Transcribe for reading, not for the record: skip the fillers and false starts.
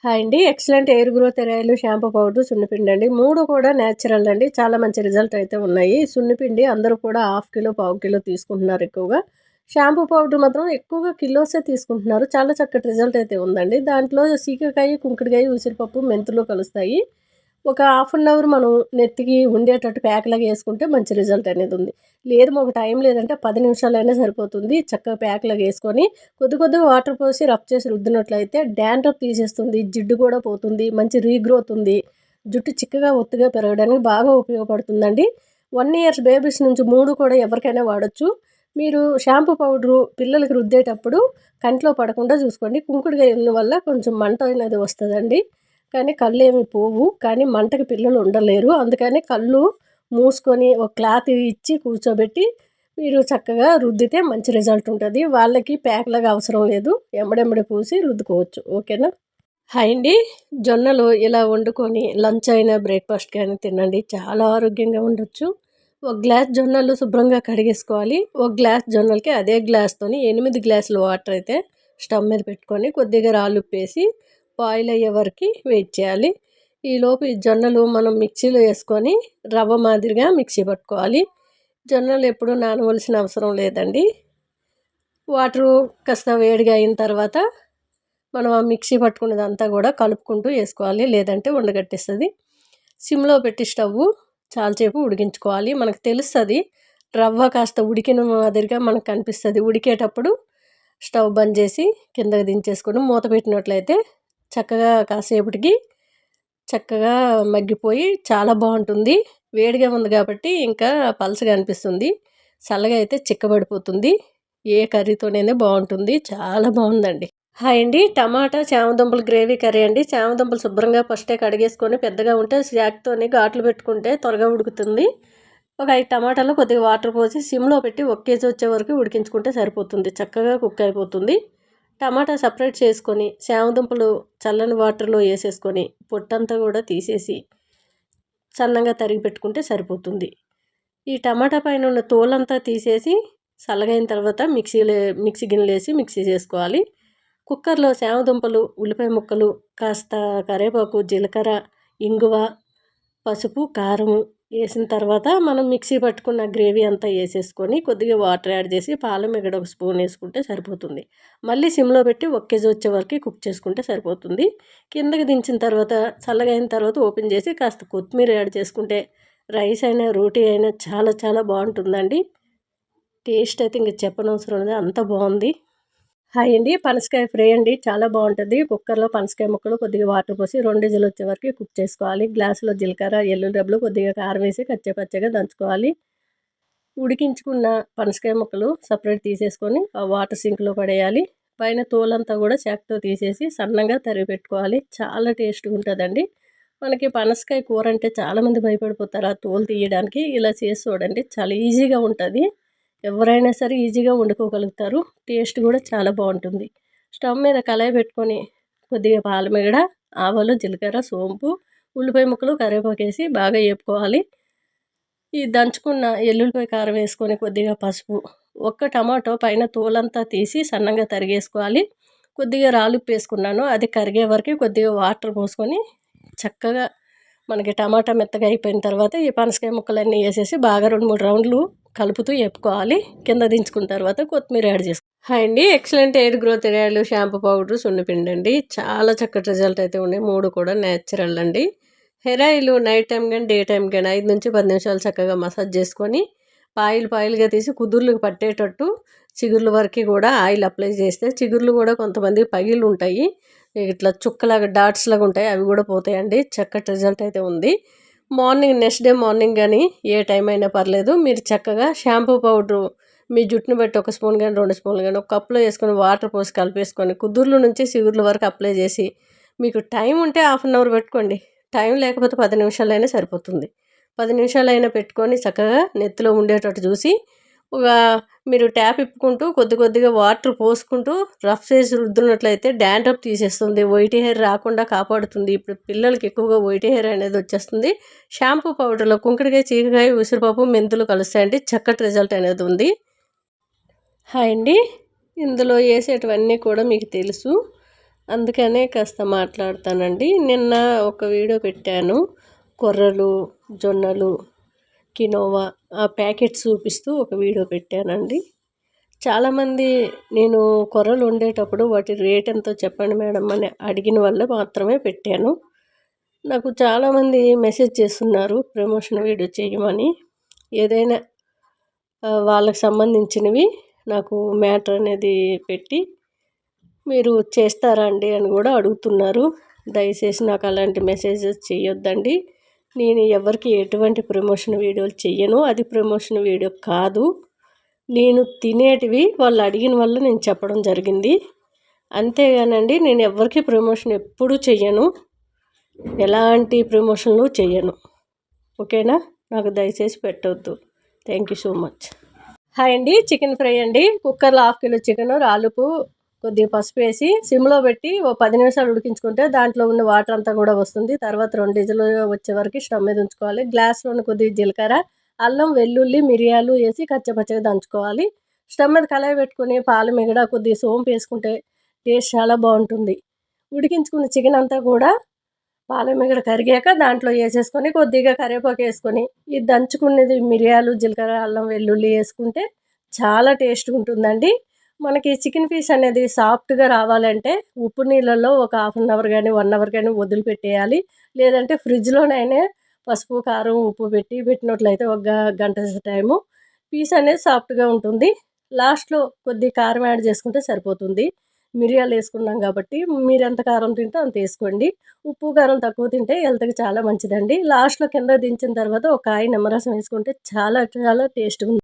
Hi అండి. Excellent hair growth ఎరాయిలు, shampoo powder, సున్నిపిండి అండి. 3 కూడా నేచురల్ అండి. చాలా మంచి రిజల్ట్ అయితే ఉన్నాయి. సున్నిపిండి అందరూ కూడా హాఫ్ కిలో, పావు కిలో తీసుకుంటున్నారు ఎక్కువగా. షాంపూ పౌడర్ మాత్రం ఎక్కువగా కిలోసే తీసుకుంటున్నారు. చాలా చక్కటి రిజల్ట్ అయితే ఉందండి. దాంట్లో సీకాకాయ, కుంకుడుకాయ, ఉసిరిపప్పు, మెంతులు కలుస్తాయి. ఒక హాఫ్ అన్ అవర్ మనం నెత్తికి ఉండేటట్టు ప్యాక్‌లాగా యేసుకుంటే మంచి రిజల్ట్ అనేది ఉంది. లేదు మాకు టైం లేదంటే 10 నిమిషాలైనా సరిపోతుంది. చక్కగా ప్యాక్‌లాగా యేసుకొని కొద్ది కొద్దిగా వాటర్ పోసి రబ్ చేసి రుద్దినట్లయితే డాండ్రఫ్ తీసేస్తుంది. జిడ్డు కూడా పోతుంది. మంచి రీగ్రోత్ ఉంది. జుట్టు చిక్కగా ఒత్తుగా పెరగడానికి బాగా ఉపయోగపడుతుందండి. 1 ఇయర్స్ బేబీస్ నుంచి 3 కూడా ఎవరికైనా వాడొచ్చు. మీరు షాంపూ పౌడరు పిల్లలకి రుద్దేటప్పుడు కంట్లో పడకుండా చూసుకోండి. కుంకుడుకాయ ఉన్న వల్ల కొంచెం మంట అనేది వస్తదండి. కానీ కళ్ళేమి పోవు. కానీ మంటకి పిల్లలు ఉండలేరు. అందుకని కళ్ళు మూసుకొని ఒక క్లాత్ ఇచ్చి కూర్చోబెట్టి మీరు చక్కగా రుద్దితే మంచి రిజల్ట్ ఉంటది. వాళ్ళకి ప్యాక్‌లాగా అవసరం లేదు. ఎమ్మడెమ్మడే పూసి రుద్దుకోవచ్చు. ఓకేనా? హాయ్ అండి. జొన్నలు ఇలా వండుకొని లంచ్ అయినా, బ్రేక్‌ఫాస్ట్‌కి అయినా తినండి. చాలా ఆరోగ్యంగా ఉండొచ్చు. ఒక గ్లాస్ జొన్నలు శుభ్రంగా కడిగేసుకోవాలి. ఒక గ్లాస్ జొన్నలకి అదే గ్లాస్‌తోని 8 గ్లాసులు వాటర్ అయితే స్టవ్ మీద పెట్టుకొని కొద్దిగా రాళ్ళుప్పేసి బాయిల్ అయ్యే వరకు వెయిట్ చేయాలి. ఈలోపు ఈ జొన్నలు మనం మిక్సీలో వేసుకొని రవ్వ మాదిరిగా మిక్సీ పట్టుకోవాలి. జొన్నలు ఎప్పుడూ నానవలసిన అవసరం లేదండి. వాటరు కాస్త వేడిగా అయిన తర్వాత మనం ఆ మిక్సీ పట్టుకున్నదంతా కూడా కలుపుకుంటూ వేసుకోవాలి. లేదంటే ఉండగట్టేస్తుంది. సిమ్లో పెట్టి స్టవ్వు చాలాసేపు ఉడికించుకోవాలి. మనకు తెలుస్తుంది రవ్వ కాస్త ఉడికిన మాదిరిగా మనకు కనిపిస్తుంది. ఉడికేటప్పుడు స్టవ్ బంద్ చేసి కిందకి దించేసుకొని మూత పెట్టినట్లయితే చక్కగా కాసేపటికి చక్కగా మగ్గిపోయి చాలా బాగుంటుంది. వేడిగా ఉంది కాబట్టి ఇంకా పలసగా అనిపిస్తుంది. చల్లగా అయితే చిక్కబడిపోతుంది. ఏ కర్రీతోనైనా బాగుంటుంది. చాలా బాగుందండి. హాయ్ అండి. టమాటా చామదుంపల గ్రేవీ కర్రీ అండి. చామదుంపలు శుభ్రంగా ఫస్టే కడిగేసుకొని పెద్దగా ఉంటే శాక్తోని ఘాట్లు పెట్టుకుంటే త్వరగా ఉడుకుతుంది. ఒక 5 టమాటాలు కొద్దిగా వాటర్ పోసి సిమ్లో పెట్టి 1 కేజీ వచ్చే వరకు ఉడికించుకుంటే సరిపోతుంది. చక్కగా కుక్ అయిపోతుంది. టమాటా సపరేట్ చేసుకొని చామదుంపలు చల్లని వాటర్లో వేసేసుకొని పొట్టంతా కూడా తీసేసి సన్నంగా తరిగి పెట్టుకుంటే సరిపోతుంది. ఈ టమాటా పైన ఉన్న తోలంతా తీసేసి చల్లగైన తర్వాత మిక్సీ గిన్నెలో వేసి మిక్సీ చేసుకోవాలి. కుక్కర్లో చామదుంపలు, ఉల్లిపాయ ముక్కలు, కాస్త కరివేపాకు, జీలకర్ర, ఇంగువ, పసుపు, కారము వేసిన తర్వాత మనం మిక్సీ పట్టుకున్న గ్రేవీ అంతా వేసేసుకొని కొద్దిగా వాటర్ యాడ్ చేసి పాల మిగడ ఒక స్పూన్ వేసుకుంటే సరిపోతుంది. మళ్ళీ సిమ్లో పెట్టి 1 కేజీ వచ్చే వరకు కుక్ చేసుకుంటే సరిపోతుంది. కిందకి దించిన తర్వాత చల్లగా అయిన తర్వాత ఓపెన్ చేసి కాస్త కొత్తిమీర యాడ్ చేసుకుంటే రైస్ అయినా, రోటీ అయినా చాలా చాలా బాగుంటుందండి. టేస్ట్ అయితే ఇంక చెప్పనవసరం లేదు. అంత బాగుంది. హాయ్ అండి. పనసకాయ ఫ్రై అండి. చాలా బాగుంటుంది. కుక్కర్లో పనసకాయ ముక్కలు కొద్దిగా వాటర్ పోసి 2 విజిల్ వచ్చే వరకు కుక్ చేసుకోవాలి. గ్లాసులో జీలకర్ర, ఎల్లుల్లి రెబ్బలు, కొద్దిగా కారం వేసి కచ్చపచ్చగా దంచుకోవాలి. ఉడికించుకున్న పనసకాయ ముక్కలు సపరేట్ తీసేసుకొని ఆ వాటర్ సింక్లో పడేయాలి. పైన తోలంతా కూడా చాకుతో తీసేసి సన్నంగా తరిగి పెట్టుకోవాలి. చాలా టేస్ట్గా ఉంటుందండి. మనకి పనసకాయ కూర అంటే చాలామంది భయపడిపోతారు ఆ తోలు తీయడానికి. ఇలా చేసి చూడండి. చాలా ఈజీగా ఉంటుంది. ఎవరైనా సరే ఈజీగా వండుకోగలుగుతారు. టేస్ట్ కూడా చాలా బాగుంటుంది. స్టవ్ మీద కళాయి పెట్టుకొని కొద్దిగా పాలమిగడ, ఆవాలు, జీలకర్ర, సోంపు, ఉల్లిపాయ ముక్కలు, కరివేపాకు వేసి బాగా వేపుకోవాలి. ఈ దంచుకున్న ఎల్లుల్లిపాయ కారం వేసుకొని కొద్దిగా పసుపు, ఒక్క టమాటో పైన తోలంతా తీసి సన్నంగా తరిగేసుకోవాలి. కొద్దిగా రాళ్ళుప్పు వేసుకున్నాను. అది కరిగే వరకు కొద్దిగా వాటర్ పోసుకొని చక్కగా మనకి టమాటా మెత్తగా అయిపోయిన తర్వాత ఈ పనసకాయ ముక్కలన్నీ వేసేసి బాగా 2-3 రౌండ్లు కలుపుతూ వేపుకోవాలి. కింద దించుకున్న తర్వాత కొత్తిమీర యాడ్ చేసుకోవాలి. హాయ్ అండి. ఎక్సలెంట్ ఎయిర్ గ్రోత్ ఎరాయిలు, షాంపూ పౌడర్, సున్నిపిండి అండి. చాలా చక్కటి రిజల్ట్ అయితే ఉన్నాయి. 3 కూడా నేచురల్ అండి. హెయిర్ ఆయిల్ నైట్ టైం కానీ డే టైం కానీ 5 నుంచి 10 నిమిషాలు చక్కగా మసాజ్ చేసుకొని పాయిలుగా తీసి కుదుర్లకు పట్టేటట్టు చిగుర్ల వరకు కూడా ఆయిల్ అప్లై చేస్తే చిగుర్లు కూడా కొంతమంది పగిలి ఉంటాయి. ఇట్లా చుక్కలాగా డాట్స్ లాగా ఉంటాయి. అవి కూడా పోతాయండి. చక్కటి రిజల్ట్ అయితే ఉంది. నెక్స్ట్ డే మార్నింగ్ కానీ ఏ టైం అయినా పర్లేదు. మీరు చక్కగా షాంపూ పౌడరు మీ జుట్టును బట్టి 1 స్పూన్ కానీ 2 స్పూన్లు కానీ ఒక కప్లో వేసుకొని వాటర్ పోసి కలిపేసుకొని కుదుర్ల నుంచి చిగుర్ల వరకు అప్లై చేసి మీకు టైం ఉంటే హాఫ్ అన్ అవర్ పెట్టుకోండి. టైం లేకపోతే 10 నిమిషాలైనా సరిపోతుంది. 10 నిమిషాలైనా పెట్టుకొని చక్కగా నెత్తిలో ఉండేటట్టు చూసి ఒక మీరు ట్యాప్ ఇప్పుకుంటూ కొద్దిగా వాటర్ పోసుకుంటూ రఫ్ చేసి రుద్దునట్లయితే డాండ్రఫ్ తీసేస్తుంది. వైట్ హెయిర్ రాకుండా కాపాడుతుంది. ఇప్పుడు పిల్లలకి ఎక్కువగా వైట్ హెయిర్ అనేది వచ్చేస్తుంది. షాంపూ పౌడర్లో కుంకుడుకాయ, చీకకాయ, ఉసిరిపప్పు, మెంతులు కలుస్తాయండి. చక్కటి రిజల్ట్ అనేది ఉంది. హాయ్ అండి. ఇందులో వేసేటివన్నీ కూడా మీకు తెలుసు. అందుకనే కాస్త మాట్లాడతానండి. నిన్న ఒక వీడియో పెట్టాను. కొర్రలు, జొన్నలు, కినోవా ఆ ప్యాకెట్స్ చూపిస్తూ ఒక వీడియో పెట్టానండి. చాలామంది నేను కొర్రలు వండేటప్పుడు వాటి రేట్ ఎంతో చెప్పండి మేడం అని అడిగిన వల్ల మాత్రమే పెట్టాను. నాకు చాలామంది మెసేజ్ చేస్తున్నారు ప్రమోషన్ వీడియో చేయమని. ఏదైనా వాళ్ళకి సంబంధించినవి నాకు మ్యాటర్ అనేది పెట్టి మీరు చేస్తారా అండి అని కూడా అడుగుతున్నారు. దయచేసి నాకు అలాంటి మెసేజెస్ చేయొద్దండి. నేను ఎవరికి ఎటువంటి ప్రమోషన్ వీడియోలు చెయ్యను. అది ప్రమోషన్ వీడియో కాదు. నేను తినేటివి వాళ్ళు అడిగిన వల్ల నేను చెప్పడం జరిగింది. అంతేగానండి నేను ఎవరికి ప్రమోషన్ ఎప్పుడూ చెయ్యను. ఎలాంటి ప్రమోషన్లు చెయ్యను. ఓకేనా? నాకు దయచేసి పెట్టవద్దు. Thank you so much. Hi అండి. చికెన్ ఫ్రై అండి. కుక్కర్లో 1/2 కిలో చికెను, రాళ్ళుపు, కొద్దిగా పసుపు వేసి సిమ్లో పెట్టి ఓ 10 నిమిషాలు ఉడికించుకుంటే దాంట్లో ఉన్న వాటర్ అంతా కూడా వస్తుంది. తర్వాత 2 విజిల్లు వచ్చే వరకు స్టవ్ మీద ఉంచుకోవాలి. గ్లాస్లోని కొద్దిగా జీలకర్ర, అల్లం, వెల్లుల్లి, మిరియాలు వేసి కచ్చపచ్చగా దంచుకోవాలి. స్టవ్ మీద కళాయి పెట్టుకొని పాలు మిగడ కొద్దిగా సోంపు వేసుకుంటే టేస్ట్ చాలా బాగుంటుంది. ఉడికించుకున్న చికెన్ అంతా కూడా పాల మిగడ కరిగాక దాంట్లో వేసేసుకొని కొద్దిగా కరివేపాకు వేసుకొని ఈ దంచుకునేది మిరియాలు, జీలకర్ర, అల్లం, వెల్లుల్లి వేసుకుంటే చాలా టేస్ట్ ఉంటుందండి. మనకి చికెన్ పీస్ అనేది సాఫ్ట్గా రావాలంటే ఉప్పు నీళ్ళల్లో ఒక 1/2 అవర్ కానీ 1 అవర్ కానీ వదిలిపెట్టేయాలి. లేదంటే ఫ్రిడ్జ్లోనైనా పసుపు, కారం, ఉప్పు పెట్టినట్లయితే ఒక గంట టైము పీస్ అనేది సాఫ్ట్గా ఉంటుంది. లాస్ట్లో కొద్ది కారం యాడ్ చేసుకుంటే సరిపోతుంది. మిరియాలు వేసుకున్నాం కాబట్టి మీరు ఎంత కారం తింటే అంత వేసుకోండి. ఉప్పు కారం తక్కువ తింటే హెల్త్కి చాలా మంచిదండి. లాస్ట్లో కింద దించిన తర్వాత ఒక కాయ నిమ్మరసం వేసుకుంటే చాలా చాలా టేస్ట్గా